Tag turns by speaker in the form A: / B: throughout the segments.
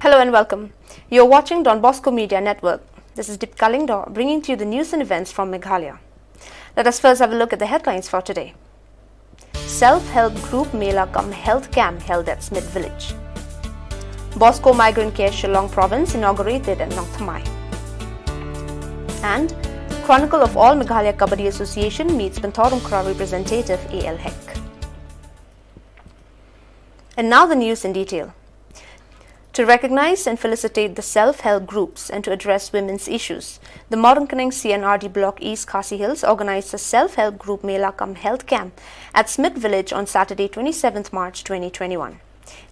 A: Hello and welcome. You're watching Don Bosco Media Network. This is Deepika Lingdo bringing to you the news and events from Meghalaya. Let us first have a look at the headlines for today. Self-help group Mela cum health camp held at Smith Village. Bosco Migrant Care Shillong Province inaugurated at Nongthamai. And Chronicle of All Meghalaya Kabaddi Association meets Bantorongkra representative A.L. Heck. And now the news in detail. To recognize and felicitate the self-help groups and to address women's issues, the Morankaneng CNRD Block East Khasi Hills organized a self-help group Mela cum health camp at Smith Village on Saturday 27th March 2021.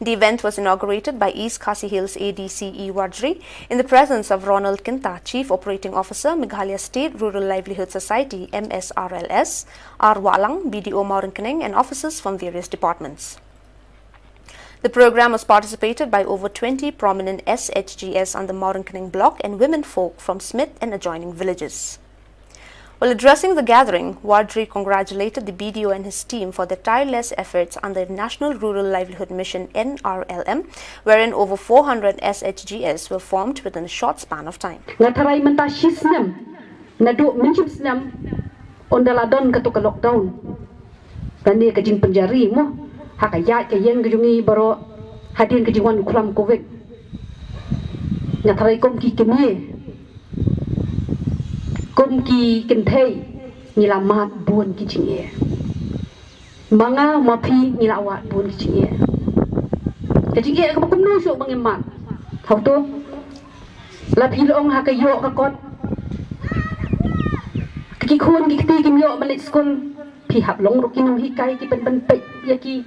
A: The event was inaugurated by East Khasi Hills ADC E. Wadri in the presence of Ronald Kinta, Chief Operating Officer, Meghalaya State Rural Livelihood Society MSRLS, R. Walang, BDO Morankaneng and officers from various departments. The program was participated by over 20 prominent SHGS on the Morankaneng block and women folk from Smith and adjoining villages. While addressing the gathering, Wadri congratulated the BDO and his team for their tireless efforts under the National Rural Livelihood Mission NRLM, wherein over 400 SHGS were formed within a short span of time.
B: Hakayat ke yang kejungi baru hadir kejiwan ukulam COVID. Ngatharai kom ki kemie, kom ki kentei nilamat buon ki cingie. Manga mapi nilawat buon ki cingie. Kecingie aku kumno syok bangemat. Hau tu, lapilong hakayok kakot. Kikikun kikti kimyok balik skol. Pihak long rukinong hikai ki pen-pen ya ki.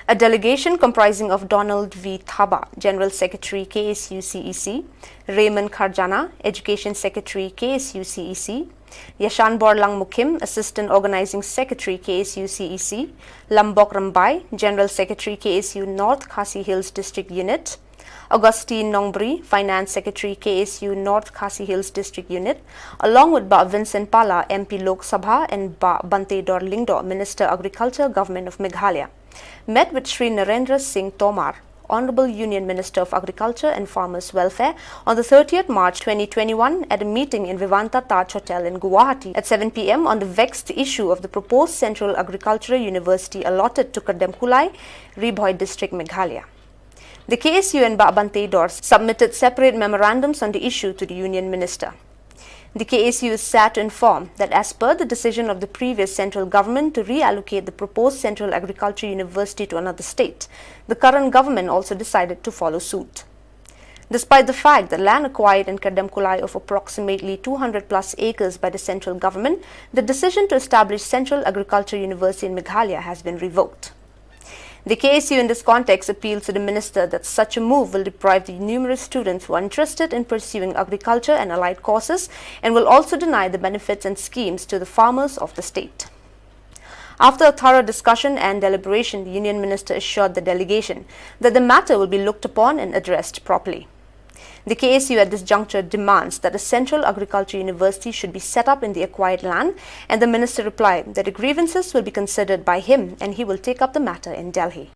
A: A delegation comprising of Donald V. Thaba, General Secretary KSU CEC, Raymond Kharjana, Education Secretary KSU CEC, Yashan Borlang Mukim, Assistant Organizing Secretary KSU CEC, Lambok Rambai, General Secretary KSU North Khasi Hills District Unit, Augustine Nongbri, Finance Secretary KSU North Khasi Hills District Unit, along with Ba Vincent Pala, MP Lok Sabha, and Ba Bante Dor Lingdo, Minister Agriculture, Government of Meghalaya, met with Sri Narendra Singh Tomar, Honorable Union Minister of Agriculture and Farmers Welfare, on the 30th March 2021 at a meeting in Vivanta Taj Hotel in Guwahati at 7 p.m. on the vexed issue of the proposed Central Agricultural University allotted to Kademkulai, Ribhoi District, Meghalaya. The KSU and Ba Bante Dor submitted separate memorandums on the issue to the Union Minister. The KSU is sad to inform that as per the decision of the previous central government to reallocate the proposed Central Agriculture University to another state, the current government also decided to follow suit. Despite the fact that land acquired in Kademkulai of approximately 200 plus acres by the central government, the decision to establish Central Agriculture University in Meghalaya has been revoked. The KSU in this context appeals to the minister that such a move will deprive the numerous students who are interested in pursuing agriculture and allied courses and will also deny the benefits and schemes to the farmers of the state. After a thorough discussion and deliberation, the Union Minister assured the delegation that the matter will be looked upon and addressed properly. The KSU at this juncture demands that a Central Agriculture University should be set up in the acquired land, and the Minister replied that the grievances will be considered by him and he will take up the matter in Delhi.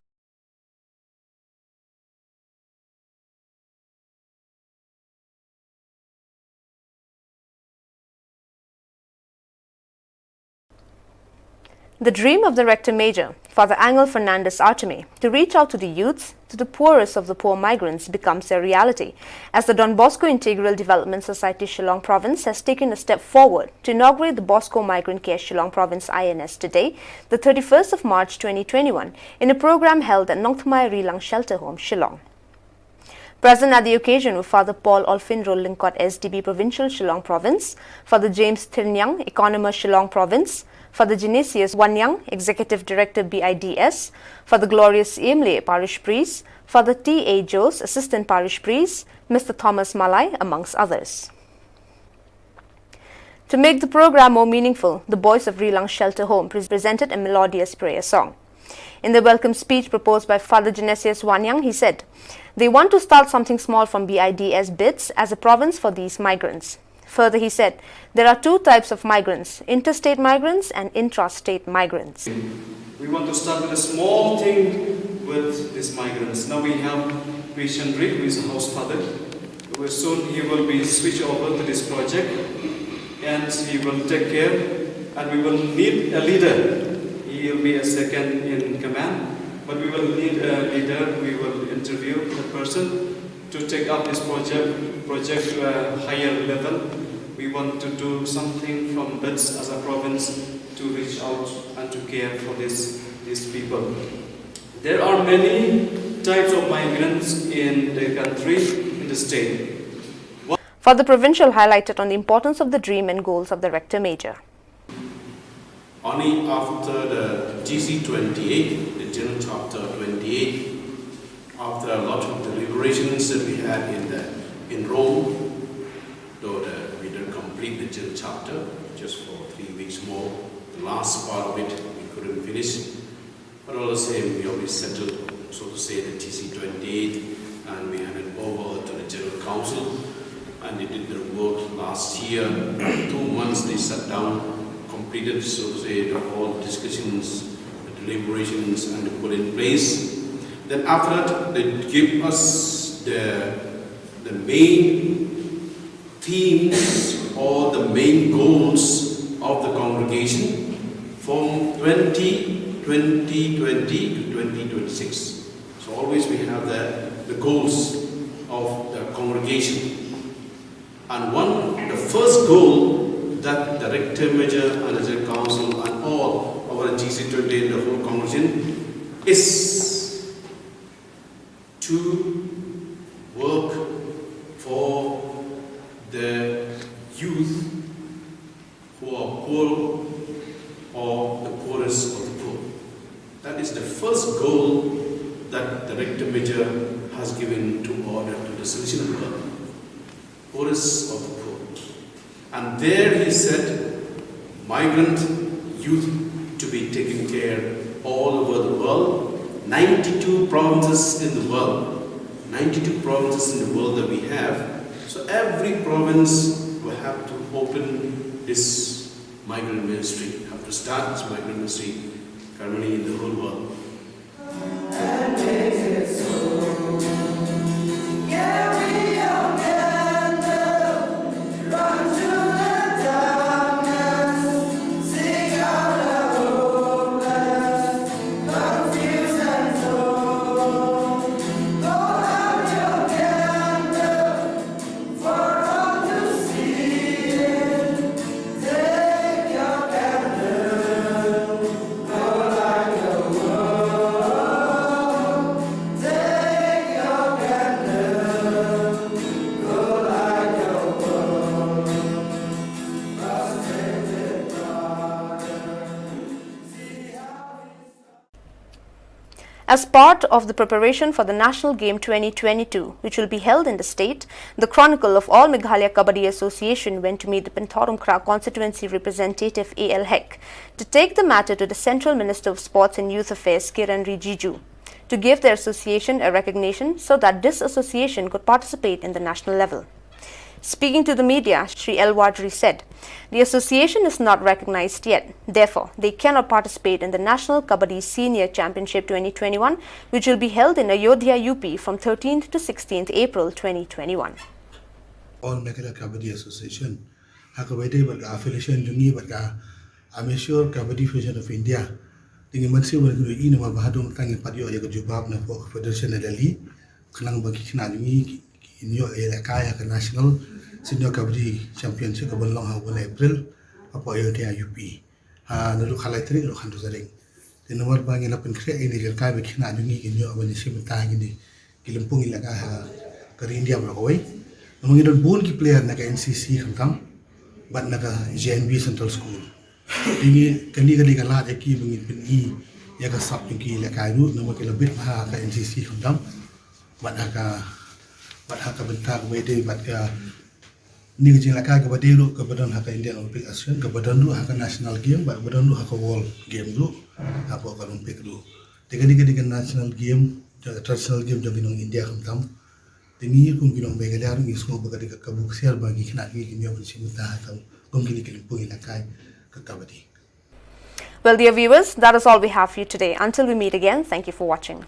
A: The dream of the Rector Major, Father Angel Fernandez Artime, to reach out to the youths, to the poorest of the poor migrants, becomes a reality, as the Don Bosco Integral Development Society Shillong Province has taken a step forward to inaugurate the Bosco Migrant Care Shillong Province INS today, the 31st of March 2021, in a program held at Nongthmai Rilang Shelter Home, Shillong. Present at the occasion were Father Paul Olfinro Linkot, SDB Provincial Shillong Province, Father James Tirnyang, Economist Shillong Province, Father Genesius Wanyang, Executive Director BIDS, Father Glorious Imle, Parish Priest, Father T.A. Jose, Assistant Parish Priest, Mr. Thomas Malai, amongst others. To make the program more meaningful, the boys of Rilang Shelter Home presented a melodious prayer song. In the welcome speech proposed by Father Genesius Wanyang, he said, they want to start something small from BIDS bids as a province for these migrants. Further, he said, there are two types of migrants, interstate migrants and intrastate migrants.
C: We want to start with a small thing with these migrants. Now we have Christian Rick, who is a house father. Soon he will be switched over to this project and he will take care, and we will need a leader. He will be a second in command, but we will need a leader. We will interview the person to take up this project to a higher level. We want to do something from BIDS as a province to reach out and to care for these people. There are many types of migrants in the country, in the state.
A: Father Provincial highlighted on the importance of the dream and goals of the Rector Major.
D: Only after the GC28, the General Chapter 28, after a lot of deliberations that we had in Rome, though we didn't complete the General Chapter just for 3 weeks more, the last part of it we couldn't finish, but all the same we always settled, so to say, the GC28, and we handed over to the General Council, and they did their work last year. 2 months they sat down, completed, so to say, all the discussions, the deliberations, and they put in place. Then after that, they give us the main themes or the main goals of the congregation from 2020 to 2026. So always we have the goals of the congregation. And the first goal that the Rector Major and the General Council and all our GC28 and the whole congregation is to work for the youth who are poor or the poorest of the poor. That is the first goal that the Rector Major has given to order to the solution of the world. Poorest of the poor. And there he said, migrant youth to be taken care all over the world. 92 provinces in the world. 92 provinces in the world that we have. So every province will have to open this migrant ministry, have to start this migrant ministry currently in the whole world.
A: As part of the preparation for the National Game 2022, which will be held in the state, the Chronicle of All Meghalaya Kabaddi Association went to meet the Penthorum Kra constituency representative A.L. Heck to take the matter to the Central Minister of Sports and Youth Affairs Kiran Rijiju to give their association a recognition so that this association could participate in the national level. Speaking to the media, Shri L. Wadri said, the association is not recognized yet. Therefore, they cannot participate in the National Kabaddi Senior Championship 2021, which will be held in Ayodhya, UP from 13th to 16th April 2021.
E: All Meghalaya Kabaddi Association, Hakawete Barga affiliation Jungi Barga, Amateur Kabaddi Federation of India dengan masih berguna ini nama bahadum tangi padio ya kejubab na po federation na dali kenang bagi kena jungi ini ya kaya ke national senior kabaddi championship ke belong ha bulan April apa ya dia UP nalu khalai tri ro khandu zaring di nomor bangi na penkre ini jer kaya bagi kena jungi ini abani simta ini kilimpung ila ka ke India berkoi namun itu bon ki player na ka NCC khantam bat na ka JNB Central School ini kali kalah eki bengin peni ya ka sap ki la ka ru nama ke lebih ha ka NCC khandam bat ha ka bentak wede bat ka ni ke jela ka bade ru ke badan ha ka Indian Olympic Association ke badan ru ha ka national game bat badan ru ha ka world game ru apa ka Olympic ru tiga national game traditional game jong inong India khandam tingi kung kinong Meghalaya ru ismo bagadi ka kabuksiar bagi kena gi kinyo pensimta ka kung kini kilimpung ilakai Kabaddi.
A: Well, dear viewers, that is all we have for you today. Until we meet again, thank you for watching.